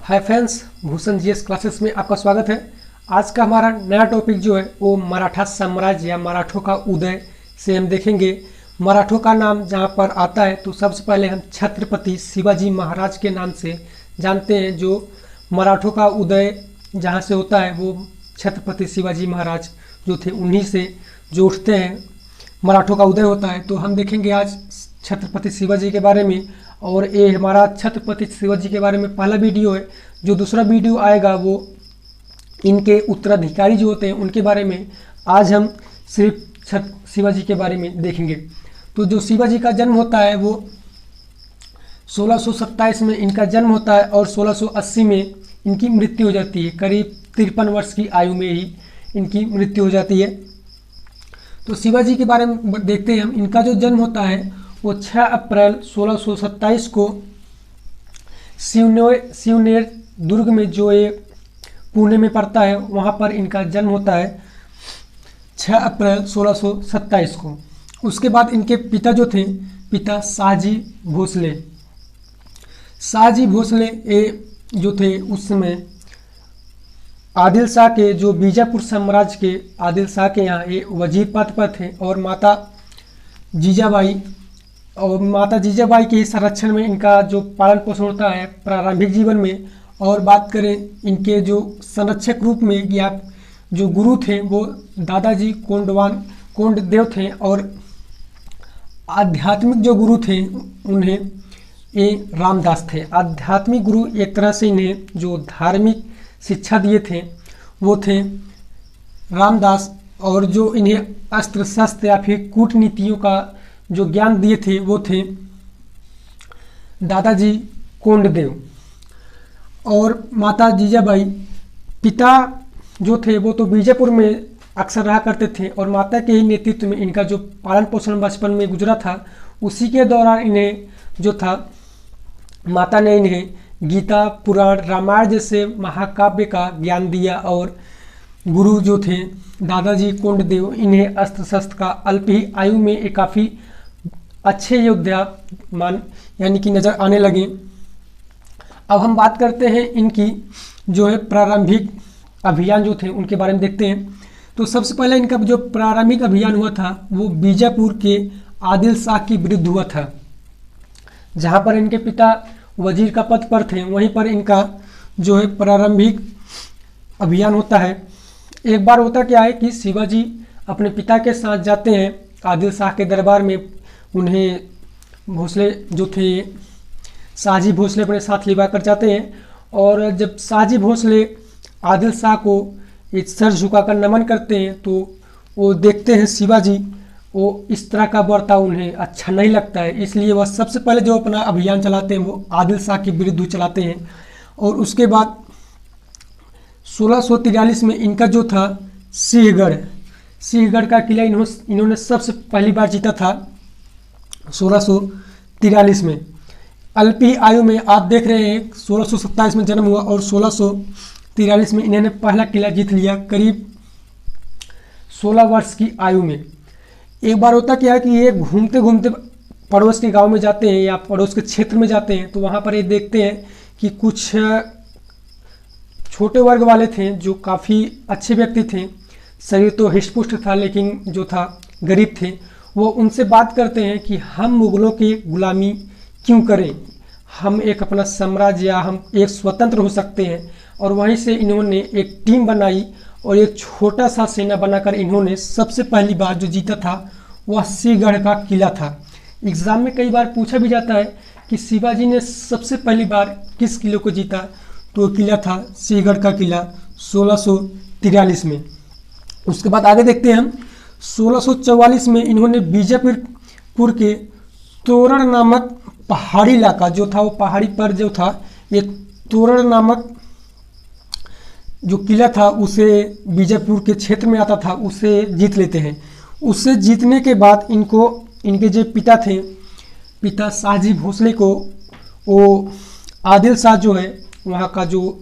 Hi friends, Bhushan GS classes में आपका स्वागत है। आज का हमारा नया टॉपिक जो है वो मराठा साम्राज्य या मराठों का उदय से हम देखेंगे। मराठों का नाम जहाँ पर आता है तो सबसे पहले हम छत्रपति शिवाजी महाराज के नाम से जानते हैं। जो मराठों का उदय जहाँ से होता है वो छत्रपति शिवाजी महाराज जो थे उन्हीं से जो उठते हैं मराठों का उदय होता है। तो हम देखेंगे आज छत्रपति शिवाजी के बारे में, और ये हमारा छत्रपति शिवाजी के बारे में पहला वीडियो है। जो दूसरा वीडियो आएगा वो इनके उत्तराधिकारी जो होते हैं उनके बारे में। आज हम सिर्फ शिवाजी के बारे में देखेंगे। तो जो शिवाजी का जन्म होता है वो 1627 में इनका जन्म होता है और 1680 में इनकी मृत्यु हो जाती है। करीब 53 वर्ष की आयु में ही इनकी मृत्यु हो जाती है। तो शिवाजी के बारे में देखते हैं हम। इनका जो जन्म होता है वो 6 अप्रैल 1627 को शिवनेर दुर्ग में जो ये पुणे में पड़ता है वहाँ पर इनका जन्म होता है 6 अप्रैल 1627 को। उसके बाद इनके पिता जो थे, पिता शाहजी भोसले ये जो थे उस समय आदिल शाह के, जो बीजापुर साम्राज्य के आदिल शाह के यहाँ ये वजीर पद पर थे। और माता जीजाबाई के संरक्षण में इनका जो पालन पोषण होता है प्रारंभिक जीवन में। और बात करें इनके जो संरक्षक रूप में या जो गुरु थे वो दादाजी कोंडदेव थे। और आध्यात्मिक जो गुरु थे उन्हें ये रामदास थे। आध्यात्मिक गुरु एक तरह से इन्हें जो धार्मिक शिक्षा दिए थे वो थे रामदास। और जो इन्हें अस्त्र शस्त्र या फिर कूटनीतियों का जो ज्ञान दिए थे वो थे दादाजी कोंडदेव। और माता जीजाबाई, पिता जो थे वो तो बीजापुर में अक्सर रहा करते थे और माता के ही नेतृत्व में इनका जो पालन पोषण बचपन में गुजरा था। उसी के दौरान इन्हें जो था माता ने इन्हें गीता, पुराण, रामायण जैसे महाकाव्य का ज्ञान दिया। और गुरु जो थे दादाजी कोंडदेव इन्हें अस्त्र शस्त्र का अल्प ही आयु में एक काफ़ी अच्छे योद्धा यानी कि नज़र आने लगे। अब हम बात करते हैं इनकी जो है प्रारंभिक अभियान जो थे उनके बारे में देखते हैं। तो सबसे पहले इनका जो प्रारंभिक अभियान हुआ था वो बीजापुर के आदिल शाह के विरुद्ध हुआ था। जहाँ पर इनके पिता वजीर का पद पर थे वहीं पर इनका जो है प्रारंभिक अभियान होता है। एक बार होता क्या है कि शिवाजी अपने पिता के साथ जाते हैं आदिल शाह के दरबार में। उन्हें भोसले जो थे शाहजी भोसले अपने साथ लिवा कर जाते हैं। और जब शाहजी भोसले आदिल शाह को एक सर झुकाकर नमन करते हैं तो वो देखते हैं शिवाजी वो इस तरह का बर्ताव उन्हें अच्छा नहीं लगता है। इसलिए वह सबसे पहले जो अपना अभियान चलाते हैं वो आदिल शाह के विरुद्ध चलाते हैं। और उसके बाद 1643 में इनका जो था सिंहगढ़ का किला इन्होंने सबसे पहली बार जीता था 1643 में। अल्प ही आयु में आप देख रहे हैं 1627 में जन्म हुआ और 1643 में इन्होंने पहला किला जीत लिया करीब 16 वर्ष की आयु में। एक बार होता क्या है कि ये घूमते घूमते पड़ोस के गांव में जाते हैं या पड़ोस के क्षेत्र में जाते हैं। तो वहाँ पर ये देखते हैं कि कुछ छोटे वर्ग वाले थे जो काफ़ी अच्छे व्यक्ति थे। शरीर तो हिष्टपुष्ट था लेकिन जो था गरीब थे। वो उनसे बात करते हैं कि हम मुगलों की गुलामी क्यों करें, हम एक अपना साम्राज्य या हम एक स्वतंत्र हो सकते हैं। और वहीं से इन्होंने एक टीम बनाई और एक छोटा सा सेना बनाकर इन्होंने सबसे पहली बार जो जीता था वह सिंहगढ़ का किला था। एग्ज़ाम में कई बार पूछा भी जाता है कि शिवाजी ने सबसे पहली बार किस किले को जीता, तो किला था सिंहगढ़ का किला 1643 में। उसके बाद आगे देखते हैं हम 1644 में इन्होंने बीजापुर के तोरण नामक पहाड़ी इलाका जो था वो पहाड़ी पर जो था ये तोरण नामक जो किला था उसे बीजापुर के क्षेत्र में आता था, उसे जीत लेते हैं। उसे जीतने के बाद इनके जो पिता थे, पिता शाहजी भोसले को वो आदिल शाह जो है वहाँ का जो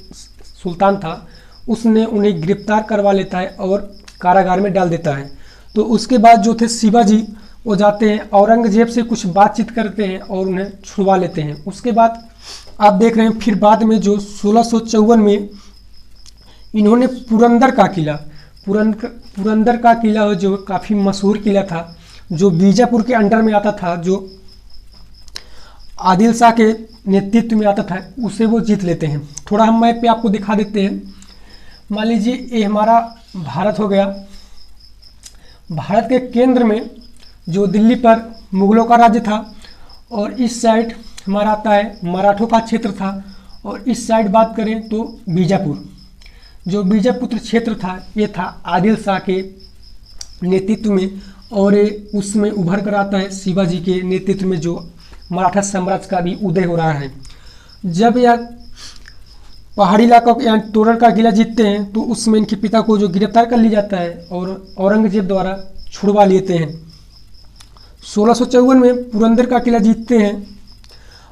सुल्तान था उसने उन्हें गिरफ्तार करवा लेता है और कारागार में डाल देता है। तो उसके बाद जो थे शिवाजी वो जाते हैं औरंगजेब से कुछ बातचीत करते हैं और उन्हें छुड़वा लेते हैं। उसके बाद आप देख रहे हैं फिर बाद में जो 1654 में इन्होंने पुरंदर का किला, पुरंदर का किला जो काफ़ी मशहूर किला था, जो बीजापुर के अंडर में आता था, जो आदिल शाह के नेतृत्व में आता था, उसे वो जीत लेते हैं। थोड़ा हम मैप पे आपको दिखा देते हैं। मान लीजिए ये हमारा भारत हो गया। भारत के केंद्र में जो दिल्ली पर मुगलों का राज्य था, और इस साइड हमारा आता है मराठों का क्षेत्र था, और इस साइड बात करें तो बीजापुर, जो बीजापुर क्षेत्र था ये था आदिल शाह के नेतृत्व में, और उसमें उभर कर आता है शिवाजी के नेतृत्व में जो मराठा साम्राज्य का भी उदय हो रहा है। जब यह पहाड़ी इलाका या तोरण का किला जीतते हैं तो उसमें इनके पिता को जो गिरफ्तार कर लिया जाता है और औरंगजेब द्वारा छुड़वा लेते हैं। 1654 में पुरंदर का किला जीतते हैं,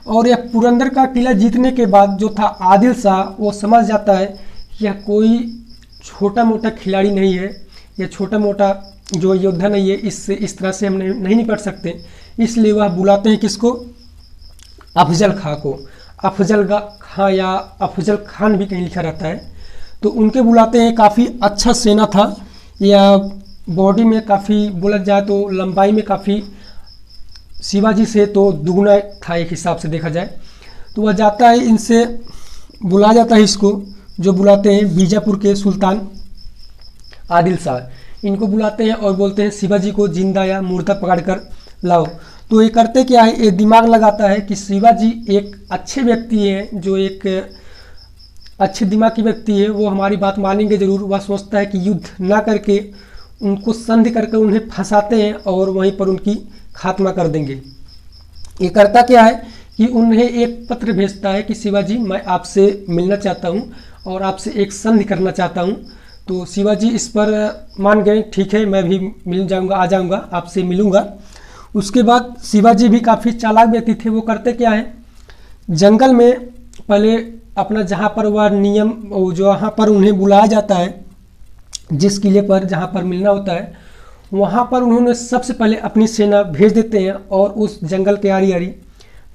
और यह पुरंदर का किला जीतने के बाद जो था आदिल शाह वो समझ जाता है यह कोई छोटा मोटा खिलाड़ी नहीं है, यह छोटा मोटा जो योद्धा नहीं है, इससे इस तरह से हम नहीं निपट सकते। इसलिए वह बुलाते हैं किसको, अफजल खां को। अफजल खां या अफजल खान भी कहीं लिखा रहता है, तो उनके बुलाते हैं। काफ़ी अच्छा सेना था, या बॉडी में काफ़ी बोला जाए तो लंबाई में काफ़ी शिवाजी से तो दुगना था एक हिसाब से देखा जाए। तो वह जाता है, इनसे बुलाया जाता है इसको, जो बुलाते हैं बीजापुर के सुल्तान आदिल शाह। इनको बुलाते हैं और बोलते हैं शिवाजी को जिंदा या मुर्दा पकड़ कर लाओ। तो ये करते क्या है, ये दिमाग लगाता है कि शिवाजी एक अच्छे व्यक्ति हैं, जो एक अच्छे दिमाग की व्यक्ति है, वो हमारी बात मानेंगे ज़रूर। वह सोचता है कि युद्ध ना करके उनको संधि करके उन्हें फंसाते हैं और वहीं पर उनकी खात्मा कर देंगे। ये करता क्या है कि उन्हें एक पत्र भेजता है कि शिवाजी मैं आपसे मिलना चाहता हूँ और आपसे एक संधि करना चाहता हूँ। तो शिवाजी इस पर मान गए, ठीक है मैं भी मिल जाऊँगा, आ जाऊँगा, आपसे मिलूँगा। उसके बाद शिवाजी भी काफ़ी चालाक व्यक्ति थे। वो करते क्या है, जंगल में पहले अपना जहाँ पर वह नियम जो वहाँ पर उन्हें बुलाया जाता है, जिस किले पर जहाँ पर मिलना होता है, वहाँ पर उन्होंने सबसे पहले अपनी सेना भेज देते हैं और उस जंगल के आड़ी आड़ी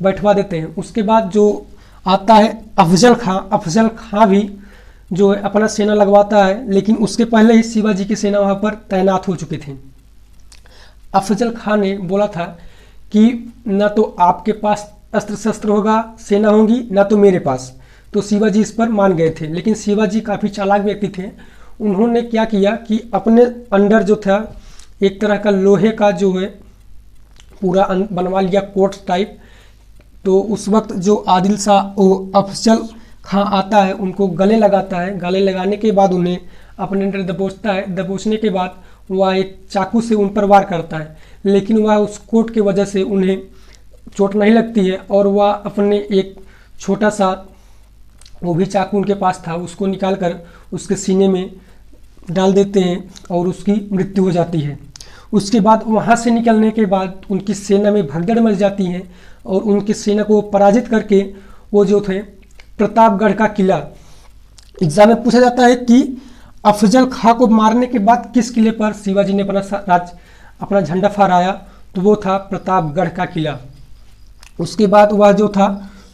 बैठवा देते हैं। उसके बाद जो आता है अफजल खां भी जो है अपना सेना लगवाता है, लेकिन उसके पहले ही शिवाजी की सेना वहाँ पर तैनात हो चुके थे। अफजल खान ने बोला था कि न तो आपके पास अस्त्र शस्त्र होगा, सेना होगी, ना तो मेरे पास। तो शिवाजी इस पर मान गए थे, लेकिन शिवाजी काफ़ी चालाक व्यक्ति थे। उन्होंने क्या किया कि अपने अंडर जो था एक तरह का लोहे का जो है पूरा बनवा लिया कोट टाइप। तो उस वक्त जो आदिल शाह अफजल खां आता है उनको गले लगाता है। गले लगाने के बाद उन्हें अपने अंडर दबोचता है। दबोचने के बाद वह एक चाकू से उन पर वार करता है, लेकिन वह उस कोट की वजह से उन्हें चोट नहीं लगती है, और वह अपने एक छोटा सा वो भी चाकू उनके पास था, उसको निकाल कर उसके सीने में डाल देते हैं और उसकी मृत्यु हो जाती है। उसके बाद वहाँ से निकलने के बाद उनकी सेना में भगदड़ मच जाती है, और उनकी सेना को पराजित करके वो जो थे प्रतापगढ़ का किला, एग्जाम में पूछा जाता है कि अफजल खां को मारने के बाद किस किले पर शिवाजी ने अपना झंडा फहराया, तो वो था प्रतापगढ़ का किला। उसके बाद वह जो था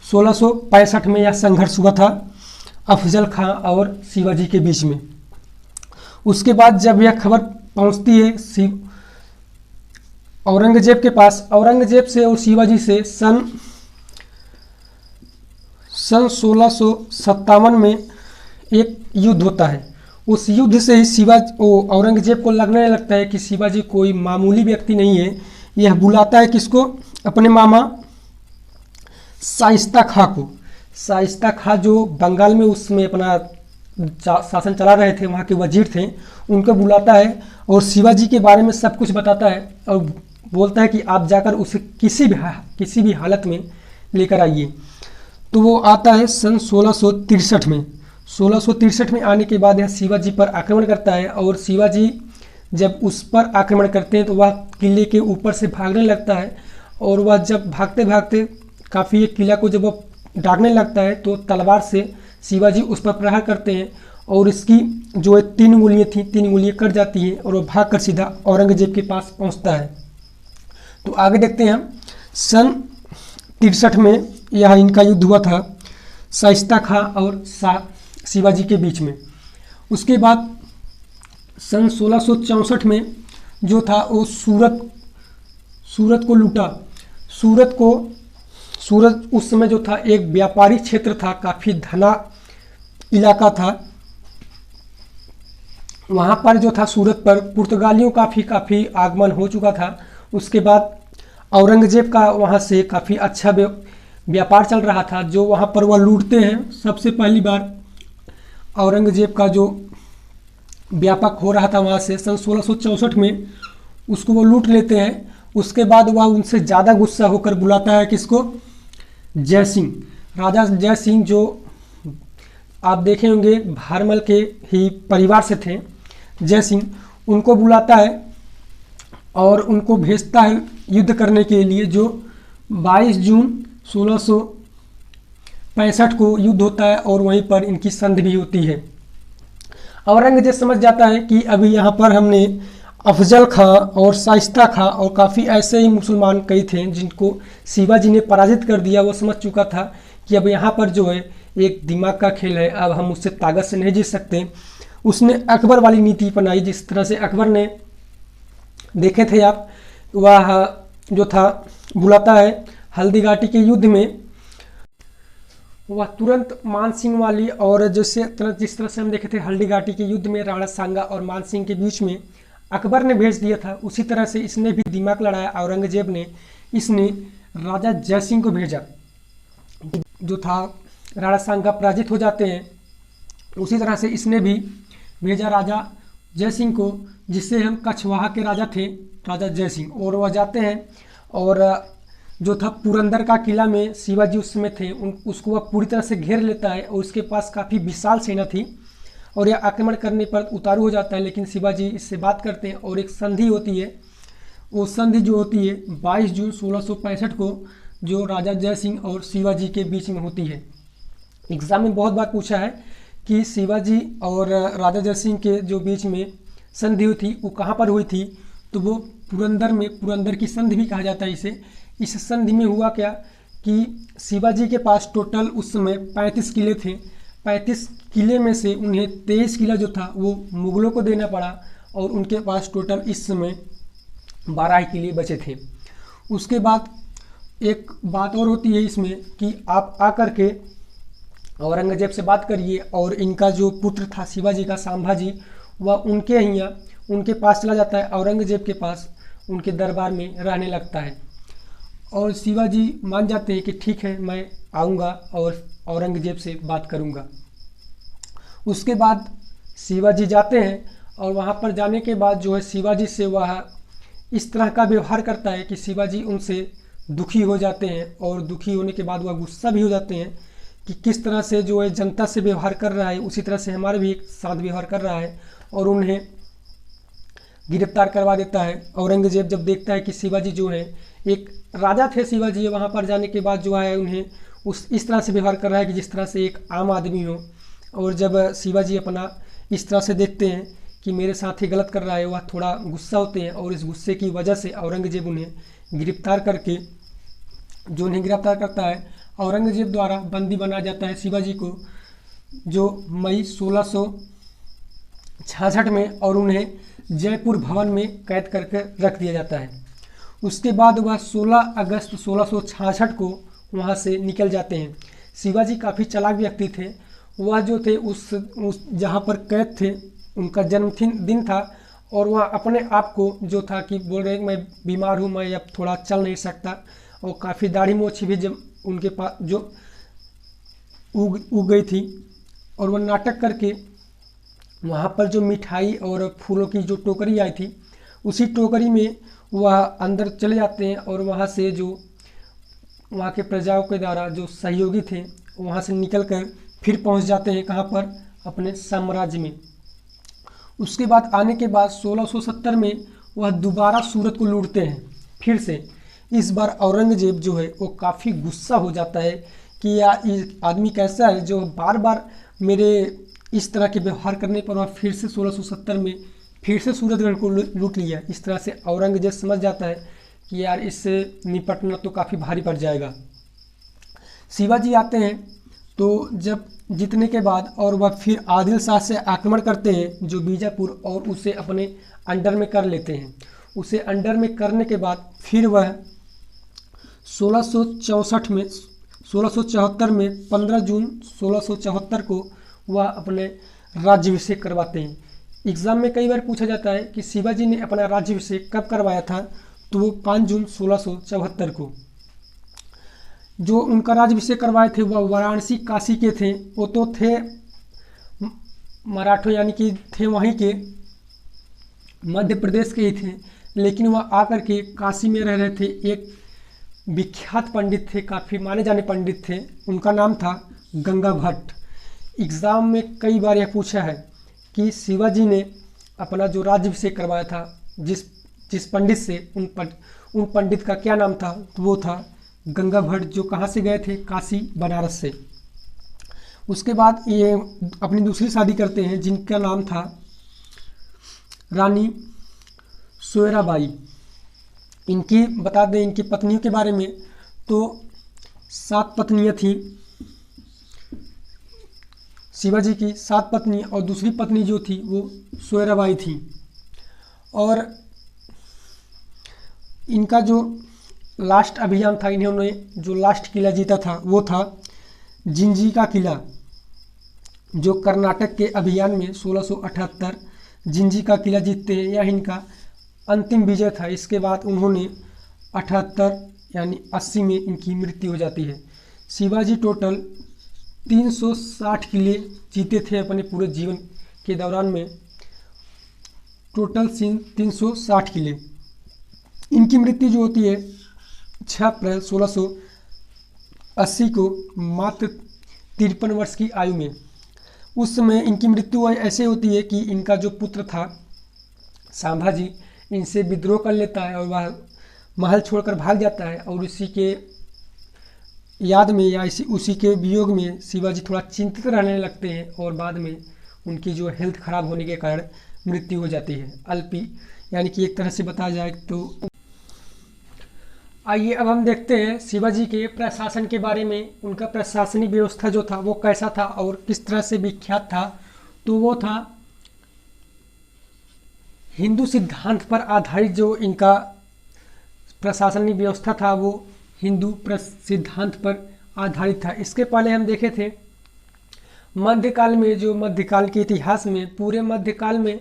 1665 में यह संघर्ष हुआ था अफजल खां और शिवाजी के बीच में। उसके बाद जब यह खबर पहुंचती है औरंगजेब के पास, औरंगजेब से और शिवाजी से सन 1657 में एक युद्ध होता है। उस युद्ध से ही औरंगजेब को लगने लगता है कि शिवाजी कोई मामूली व्यक्ति नहीं है। यह बुलाता है किसको, अपने मामा शाइस्ता खां को। शाइस्ता खां जो बंगाल में उसमें अपना शासन चला रहे थे, वहाँ के वजीर थे, उनको बुलाता है और शिवाजी के बारे में सब कुछ बताता है और बोलता है कि आप जाकर उसे किसी भी हालत में लेकर आइए। तो वो आता है सन 1663 में। 1663 में आने के बाद यह शिवाजी पर आक्रमण करता है, और शिवाजी जब उस पर आक्रमण करते हैं तो वह किले के ऊपर से भागने लगता है, और वह जब भागते भागते काफ़ी एक किला को जब वह डागने लगता है तो तलवार से शिवाजी उस पर प्रहार करते हैं, और इसकी जो 3 उंगलियाँ थी 3 उंगलियाँ कट जाती हैं, और वह भागकर सीधा औरंगजेब के पास पहुंचता है। तो आगे देखते हैं हम सन 63 में यह इनका युद्ध हुआ था। शाइस्ता खां और शिवाजी के बीच में। उसके बाद सन 1664 में जो था वो सूरत को लूटा। सूरत उस समय जो था एक व्यापारिक क्षेत्र था, काफ़ी घना इलाका था। वहाँ पर जो था सूरत पर पुर्तगालियों का भी काफ़ी आगमन हो चुका था। उसके बाद औरंगजेब का वहाँ से काफ़ी अच्छा व्यापार चल रहा था, जो वहाँ पर वह लूटते हैं। सबसे पहली बार औरंगजेब का जो व्यापक हो रहा था वहाँ से सन 1664 में, उसको वो लूट लेते हैं। उसके बाद वह उनसे ज़्यादा गुस्सा होकर बुलाता है किसको? जय सिंह। राजा जय सिंह जो आप देखे होंगे भारमल के ही परिवार से थे, जय सिंह, उनको बुलाता है और उनको भेजता है युद्ध करने के लिए। जो 22 जून 1665 को युद्ध होता है और वहीं पर इनकी संधि भी होती है। औरंगजेब समझ जाता है कि अभी यहाँ पर हमने अफजल खां और शाइस्ता खां और काफ़ी ऐसे ही मुसलमान कई थे जिनको शिवाजी ने पराजित कर दिया। वो समझ चुका था कि अब यहाँ पर जो है एक दिमाग का खेल है, अब हम उससे ताकत से नहीं जीत सकते। उसने अकबर वाली नीति अपनाई, जिस तरह से अकबर ने देखे थे आप, वह जो था बुलाता है हल्दी घाटी के युद्ध में, वह तुरंत मान सिंह वाली, और जिस तरह से हम देखे थे हल्दी घाटी के युद्ध में राणा सांगा और मान सिंह के बीच में अकबर ने भेज दिया था, उसी तरह से इसने भी दिमाग लड़ाया औरंगजेब ने। इसने राजा जय सिंह को भेजा, जो था राणा सांगा पराजित हो जाते हैं। उसी तरह से इसने भी भेजा राजा जय सिंह को, जिससे हम कछवाहा के राजा थे राजा जय सिंह, और वह जाते हैं और जो था पुरंदर का किला में शिवाजी उस समय थे, उसको वह पूरी तरह से घेर लेता है और उसके पास काफ़ी विशाल सेना थी और यह आक्रमण करने पर उतारू हो जाता है। लेकिन शिवाजी इससे बात करते हैं और एक संधि होती है। वो संधि जो होती है 22 जून 1665 को, जो राजा जय सिंह और शिवाजी के बीच में होती है। एग्जाम में बहुत बार पूछा है कि शिवाजी और राजा जय सिंह के जो बीच में संधि हुई थी वो कहाँ पर हुई थी, तो वो पुरंदर में, पुरंदर की संधि भी कहा जाता है इसे। इस संधि में हुआ क्या कि शिवाजी के पास टोटल उस समय 35 किले थे। 35 किले में से उन्हें 23 किला जो था वो मुगलों को देना पड़ा और उनके पास टोटल इस समय 12 किले बचे थे। उसके बाद एक बात और होती है इसमें कि आप आकर के औरंगजेब से बात करिए, और इनका जो पुत्र था शिवाजी का, संभाजी, वह उनके यहाँ उनके पास चला जाता है, औरंगजेब के पास उनके दरबार में रहने लगता है। और शिवाजी मान जाते हैं कि ठीक है, मैं आऊँगा और औरंगजेब से बात करूँगा। उसके बाद शिवाजी जाते हैं और वहाँ पर जाने के बाद जो है शिवाजी से वह इस तरह का व्यवहार करता है कि शिवाजी उनसे दुखी हो जाते हैं, और दुखी होने के बाद वह गुस्सा भी हो जाते हैं कि किस तरह से जो है जनता से व्यवहार कर रहा है उसी तरह से हमारे भी साथ व्यवहार कर रहा है, और उन्हें गिरफ्तार करवा देता है। औरंगजेब जब देखता है कि शिवाजी जो है, एक राजा थे शिवाजी, वहाँ पर जाने के बाद जो है उन्हें इस तरह से व्यवहार कर रहा है कि जिस तरह से एक आम आदमी हो, और जब शिवाजी अपना इस तरह से देखते हैं कि मेरे साथ ही गलत कर रहा है, वह थोड़ा गुस्सा होते हैं, और इस गुस्से की वजह से औरंगजेब उन्हें गिरफ्तार करके, जो उन्हें गिरफ्तार करता है, औरंगजेब द्वारा बंदी बनाया जाता है शिवाजी को, जो मई 1666 में, और उन्हें जयपुर भवन में कैद करके रख दिया जाता है। उसके बाद वह 16 अगस्त 1666 को वहाँ से निकल जाते हैं। शिवाजी काफ़ी चालाक व्यक्ति थे। वह जो थे उस जहाँ पर कैद थे उनका जन्मदिन था, और वह अपने आप को जो था कि बोल रहे मैं बीमार हूँ, मैं अब थोड़ा चल नहीं सकता, और काफ़ी दाढ़ी मोछ भी जब उनके पास जो उग गई थी, और वह नाटक करके वहाँ पर जो मिठाई और फूलों की जो टोकरी आई थी, उसी टोकरी में वह अंदर चले जाते हैं, और वहाँ से जो वहाँ के प्रजाओं के द्वारा जो सहयोगी थे वहाँ से निकलकर फिर पहुँच जाते हैं कहाँ पर, अपने साम्राज्य में। उसके बाद आने के बाद 1670 में वह दोबारा सूरत को लूटते हैं फिर से। इस बार औरंगजेब जो है वो काफ़ी गुस्सा हो जाता है कि यार ये आदमी कैसा है जो बार बार मेरे इस तरह के व्यवहार करने पर वह फिर से 1670 में फिर से सूरतगढ़ को लूट लिया। इस तरह से औरंगजेब समझ जाता है कि यार इससे निपटना तो काफ़ी भारी पड़ जाएगा। शिवाजी आते हैं तो जब जीतने के बाद और वह फिर आदिल शाह से आक्रमण करते हैं जो बीजापुर, और उसे अपने अंडर में कर लेते हैं। उसे अंडर में करने के बाद फिर वह 1674 में 15 जून 1674 को वह अपने राज्याभिषेक करवाते हैं। एग्ज़ाम में कई बार पूछा जाता है कि शिवाजी ने अपना राज्याभिषेक कब करवाया था, तो वो 5 जून 1674 को। जो उनका राज्याभिषेक करवाए थे वह वाराणसी काशी के थे। वो तो थे मराठों यानी कि थे वहीं के मध्य प्रदेश के ही थे, लेकिन वह आकर के काशी में रह रहे थे। एक विख्यात पंडित थे, काफ़ी माने जाने पंडित थे, उनका नाम था गंगा भट्ट। एग्ज़ाम में कई बार यह पूछा है कि शिवाजी ने अपना जो राज्याभिषेक करवाया था जिस पंडित से, उन पंडित का क्या नाम था, तो वो था गंगा भट्ट, जो कहाँ से गए थे, काशी बनारस से। उसके बाद ये अपनी दूसरी शादी करते हैं जिनका नाम था रानी सोयराबाई। इनकी बता दें इनकी पत्नियों के बारे में, तो 7 पत्नियां थीं शिवाजी की, 7 पत्नी, और दूसरी पत्नी जो थी वो सोयराबाई थी। और इनका जो लास्ट अभियान था, इन्होंने जो लास्ट किला जीता था वो था जिंजी का किला, जो कर्नाटक के अभियान में 1678 जिंजी का किला जीतते हैं। यह इनका अंतिम विजय था। इसके बाद उन्होंने 78 यानी 80 में इनकी मृत्यु हो जाती है। शिवाजी टोटल 360 किले जीते थे अपने पूरे जीवन के दौरान में, टोटल 360 किले। इनकी मृत्यु जो होती है 6 अप्रैल 1680 को मात्र 53 वर्ष की आयु में। उस समय इनकी मृत्यु ऐसे होती है कि इनका जो पुत्र था संभाजी इनसे विद्रोह कर लेता है और वह महल छोड़कर भाग जाता है, और उसी के याद में या उसी के वियोग में शिवाजी थोड़ा चिंतित रहने लगते हैं, और बाद में उनकी जो हेल्थ खराब होने के कारण मृत्यु हो जाती है। अल्पी यानी कि एक तरह से बताया जाए तो। आइए अब हम देखते हैं शिवाजी के प्रशासन के बारे में। उनका प्रशासनिक व्यवस्था जो था वो कैसा था और किस तरह से विख्यात था। तो वो था हिंदू सिद्धांत पर आधारित। जो इनका प्रशासनिक व्यवस्था था वो हिंदू सिद्धांत पर आधारित था। इसके पहले हम देखे थे मध्यकाल में, जो मध्यकाल के इतिहास में, पूरे मध्यकाल में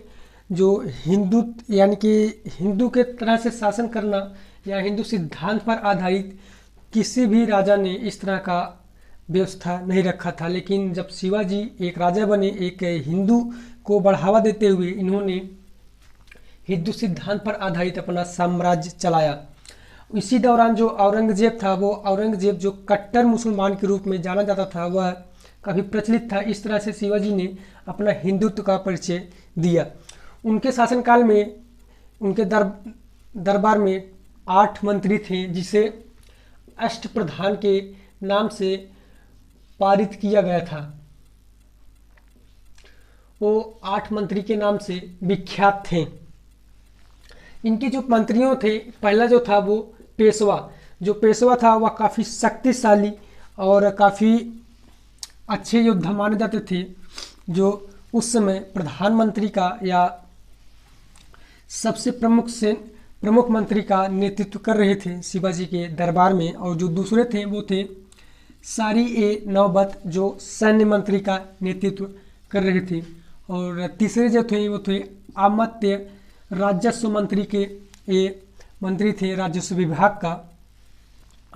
जो हिंदू यानी कि हिंदू के तरह से शासन करना या हिंदू सिद्धांत पर आधारित किसी भी राजा ने इस तरह का व्यवस्था नहीं रखा था। लेकिन जब शिवाजी एक राजा बने, एक हिंदू को बढ़ावा देते हुए इन्होंने हिंदू सिद्धांत पर आधारित अपना साम्राज्य चलाया। इसी दौरान जो औरंगजेब था, वो औरंगजेब जो कट्टर मुसलमान के रूप में जाना जाता था, वह काफ़ी प्रचलित था। इस तरह से शिवाजी ने अपना हिंदुत्व का परिचय दिया। उनके शासनकाल में उनके दरबार में 8 मंत्री थे, जिसे अष्टप्रधान के नाम से पारित किया गया था। वो 8 मंत्री के नाम से विख्यात थे। इनके जो मंत्रियों थे, पहला जो था वो पेशवा। जो पेशवा था वह काफ़ी शक्तिशाली और काफ़ी अच्छे योद्धा माने जाते थे, जो उस समय प्रधानमंत्री का या सबसे प्रमुख मंत्री का नेतृत्व कर रहे थे शिवाजी के दरबार में। और जो दूसरे थे वो थे सारी-ए-नौबत, जो सैन्य मंत्री का नेतृत्व कर रहे थे। और तीसरे जो थे वो थे अमात्य, राजस्व मंत्री के ये मंत्री थे, राजस्व विभाग का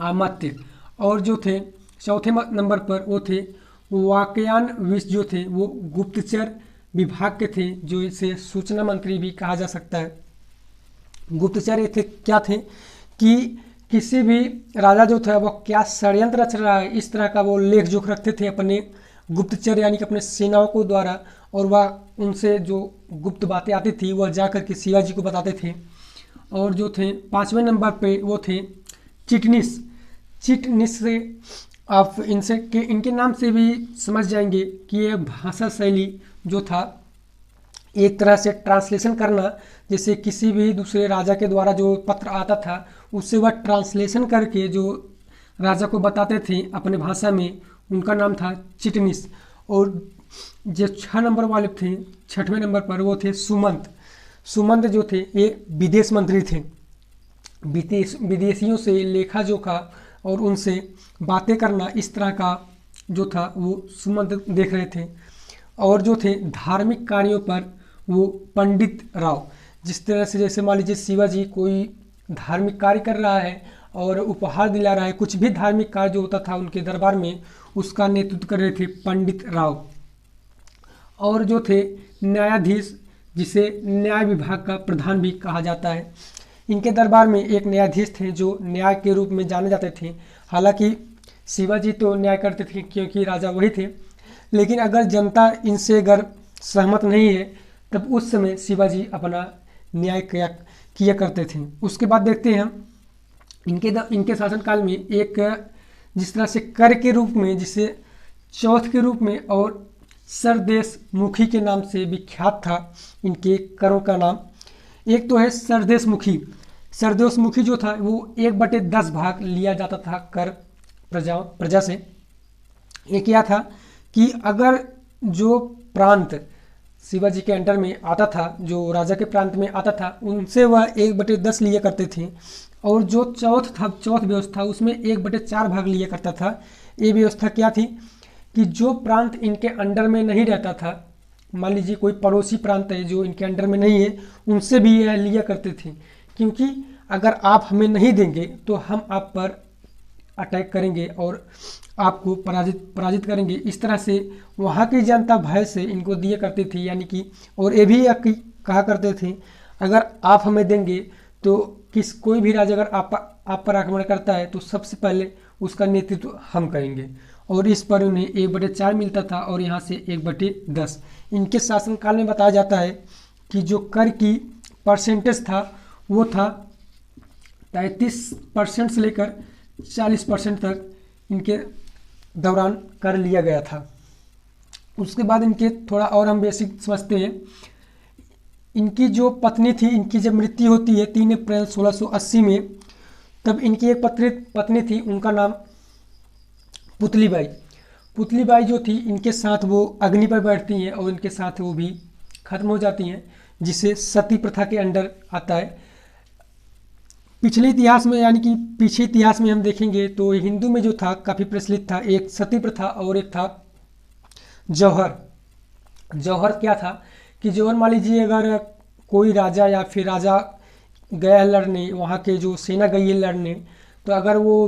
अमात्य। और जो थे चौथे नंबर पर वो थे वाकयान विश, जो थे वो गुप्तचर विभाग के थे, जो इसे सूचना मंत्री भी कहा जा सकता है। गुप्तचर ये थे क्या थे कि किसी भी राजा जो था वो क्या षड्यंत्र रच रहा है, इस तरह का वो लेख जोख रखते थे अपने गुप्तचर यानी कि अपने सेनाओं को द्वारा। और वह उनसे जो गुप्त बातें आती थी वह जा कर के शिवाजी को बताते थे। और जो थे 5वें नंबर पे वो थे चिटनिस। चिटनिस से आप इनके नाम से भी समझ जाएंगे कि ये भाषा शैली जो था, एक तरह से ट्रांसलेशन करना, जैसे किसी भी दूसरे राजा के द्वारा जो पत्र आता था उससे वह ट्रांसलेशन करके जो राजा को बताते थे अपने भाषा में, उनका नाम था चिटनिस। और जो 6 नंबर वाले थे, 6वें नंबर पर वो थे सुमंत। सुमंत जो थे ये विदेश मंत्री थे, विदेशियों से लेखा जोखा और उनसे बातें करना, इस तरह का जो था वो सुमंत देख रहे थे। और जो थे धार्मिक कार्यों पर वो पंडित राव। जिस तरह से जैसे मान लीजिए शिवाजी कोई धार्मिक कार्य कर रहा है और उपहार दिला रहा है, कुछ भी धार्मिक कार्य जो होता था उनके दरबार में, उसका नेतृत्व कर रहे थे पंडित राव। और जो थे न्यायाधीश, जिसे न्याय विभाग का प्रधान भी कहा जाता है। इनके दरबार में एक न्यायाधीश थे जो न्याय के रूप में जाने जाते थे। हालांकि शिवाजी तो न्याय करते थे क्योंकि राजा वही थे, लेकिन अगर जनता इनसे अगर सहमत नहीं है तब उस समय शिवाजी अपना न्याय किया करते थे। उसके बाद देखते हैं हम इनके शासनकाल में एक जिस तरह से कर के रूप में, जिसे चौथ के रूप में और सरदेश मुखी के नाम से विख्यात था इनके करों का नाम। एक तो है सरदेश मुखी। सरदेश मुखी जो था वो 1/10 भाग लिया जाता था कर प्रजा से। ये क्या था कि अगर जो प्रांत शिवाजी के अंडर में आता था, जो राजा के प्रांत में आता था, उनसे वह 1/10 लिया करते थे। और जो चौथ व्यवस्था उसमें 1/4 भाग लिया करता था। ये व्यवस्था क्या थी कि जो प्रांत इनके अंडर में नहीं रहता था, मान लीजिए कोई पड़ोसी प्रांत है जो इनके अंडर में नहीं है, उनसे भी यह लिया करते थे, क्योंकि अगर आप हमें नहीं देंगे तो हम आप पर अटैक करेंगे और आपको पराजित करेंगे। इस तरह से वहाँ की जनता भय से इनको दिया करती थी। यानी कि और ये भी कहा करते थे अगर आप हमें देंगे तो कोई भी राजा अगर आप पर आक्रमण करता है तो सबसे पहले उसका नेतृत्व हम करेंगे। और इस पर उन्हें 1/4 मिलता था और यहाँ से 1/10। इनके शासनकाल में बताया जाता है कि जो कर की परसेंटेज था वो था 33% से लेकर 40% तक इनके दौरान कर लिया गया था। उसके बाद इनके थोड़ा और हम बेसिक समझते हैं। इनकी जो पत्नी थी, इनकी जब मृत्यु होती है 3 अप्रैल 1680 में, तब इनकी एक पत्नी थी, उनका नाम पुतलीबाई। पुतलीबाई जो थी इनके साथ वो अग्नि पर बैठती हैं और इनके साथ वो भी खत्म हो जाती हैं, जिसे सती प्रथा के अंडर आता है। पिछले इतिहास में यानी कि पीछे इतिहास में हम देखेंगे तो हिंदू में जो था काफ़ी प्रचलित था, एक सती प्रथा और एक था जौहर। जौहर क्या था कि जौहर मान लीजिए अगर कोई राजा या फिर राजा गया है लड़ने, वहाँ के जो सेना गई है लड़ने, तो अगर वो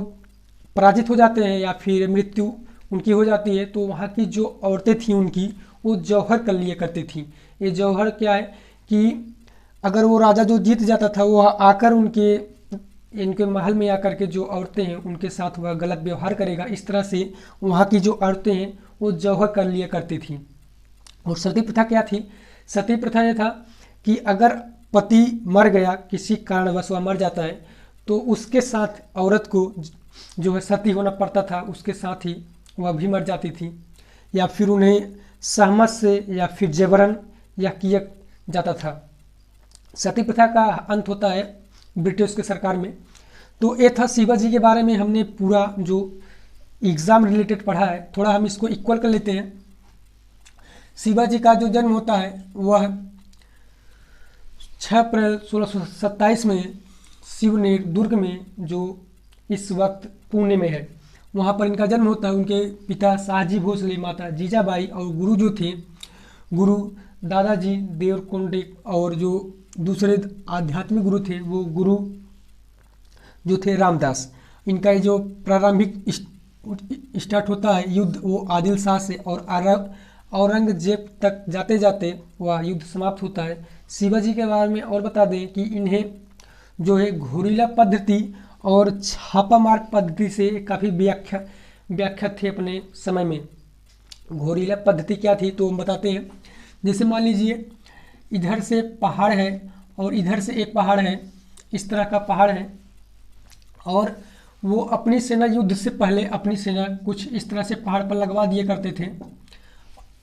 पराजित हो जाते हैं या फिर मृत्यु उनकी हो जाती है तो वहाँ की जो औरतें थीं उनकी वो जौहर कर लिया करती थी। ये जौहर क्या है कि अगर वो राजा जो जीत जाता था वो आकर इनके महल में आकर के जो औरतें हैं उनके साथ वह गलत व्यवहार करेगा। इस तरह से वहाँ की जो औरतें हैं वो जौहर कर लिया करती थी। और सती प्रथा क्या थी? सती प्रथा यह था कि अगर पति मर गया, किसी कारणवश वह मर जाता है, तो उसके साथ औरत को जो है सती होना पड़ता था, उसके साथ ही वह भी मर जाती थी, या फिर उन्हें सहमत से या फिर जबरन या किया जाता था। सती प्रथा का अंत होता है ब्रिटिश के सरकार में। तो ये था शिवाजी के बारे में हमने पूरा जो एग्ज़ाम रिलेटेड पढ़ा है। थोड़ा हम इसको इक्वल कर लेते हैं। शिवाजी का जो जन्म होता है वह 6 अप्रैल 1627 में शिवनेर दुर्ग में, जो इस वक्त पुणे में है, वहाँ पर इनका जन्म होता है। उनके पिता शाहजी भोसले, माता जीजाबाई और गुरु जो थे गुरु दादाजी देवकोंडे, और जो दूसरे आध्यात्मिक गुरु थे वो गुरु जो थे रामदास। इनका जो प्रारंभिक स्टार्ट होता है युद्ध वो आदिल शाह से, और औरंगजेब तक जाते जाते वह युद्ध समाप्त होता है। शिवाजी के बारे में और बता दें कि इन्हें जो है घोरीला पद्धति और छापामार पद्धति से काफ़ी व्याख्या थे अपने समय में। घोरीला पद्धति क्या थी तो हम बताते हैं। जैसे मान लीजिए इधर से पहाड़ है और इधर से एक पहाड़ है, इस तरह का पहाड़ है, और वो अपनी सेना युद्ध से पहले अपनी सेना कुछ इस तरह से पहाड़ पर लगवा दिए करते थे।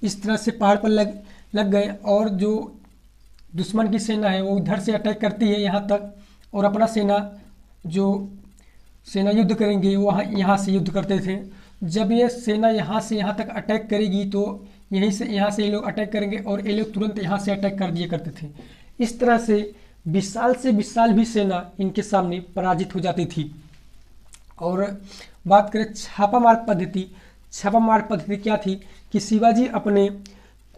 इस तरह से पहाड़ पर लग गए और जो दुश्मन की सेना है वो इधर से अटैक करती है यहाँ तक, और अपना सेना जो सेना युद्ध करेंगे वहाँ यहाँ से युद्ध करते थे। जब ये सेना यहाँ से यहाँ तक अटैक करेगी तो यहीं से यहाँ से ये लोग अटैक करेंगे और ये लोग तुरंत यहाँ से अटैक कर दिया करते थे। इस तरह से विशाल से विशाल भी सेना इनके सामने पराजित हो जाती थी। और बात करें छापामार पद्धति, छापामार पद्धति क्या थी कि शिवाजी अपने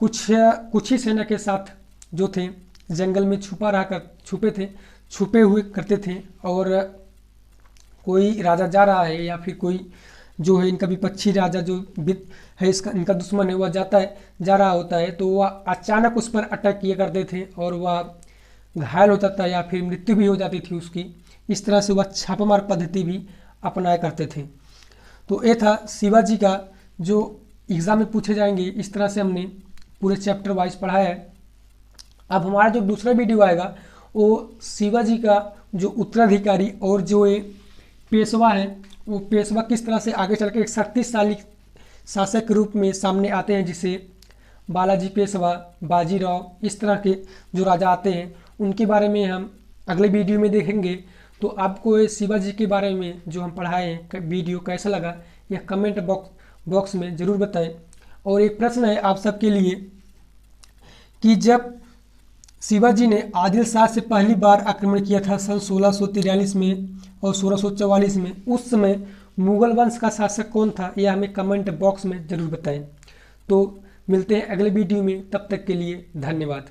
कुछ ही सेना के साथ जो थे जंगल में छुपे हुए करते थे, और कोई राजा जा रहा है या फिर कोई जो है इनका विपक्षी राजा जो है इनका दुश्मन है, वह जा रहा होता है तो वह अचानक उस पर अटैक किया करते थे और वह घायल हो जाता है या फिर मृत्यु भी हो जाती थी उसकी। इस तरह से वह छापामार पद्धति भी अपनाया करते थे। तो ये था शिवाजी का जो एग्ज़ाम में पूछे जाएंगे। इस तरह से हमने पूरे चैप्टर वाइज पढ़ा है। अब हमारा जो दूसरा वीडियो आएगा वो शिवाजी का जो उत्तराधिकारी और जो ये पेशवा है, वो पेशवा किस तरह से आगे चल के एक शक्तिशाली शासक के रूप में सामने आते हैं, जिसे बालाजी पेशवा, बाजीराव, इस तरह के जो राजा आते हैं उनके बारे में हम अगले वीडियो में देखेंगे। तो आपको ये शिवाजी के बारे में जो हम पढ़ाए हैं वीडियो कैसा लगा यह कमेंट बॉक्स में ज़रूर बताएं। और एक प्रश्न है आप सबके लिए कि जब शिवाजी ने आदिल शाह से पहली बार आक्रमण किया था सन 1643 में और 1644 में, उस समय मुगल वंश का शासक कौन था, यह हमें कमेंट बॉक्स में ज़रूर बताएं। तो मिलते हैं अगले वीडियो में, तब तक के लिए धन्यवाद।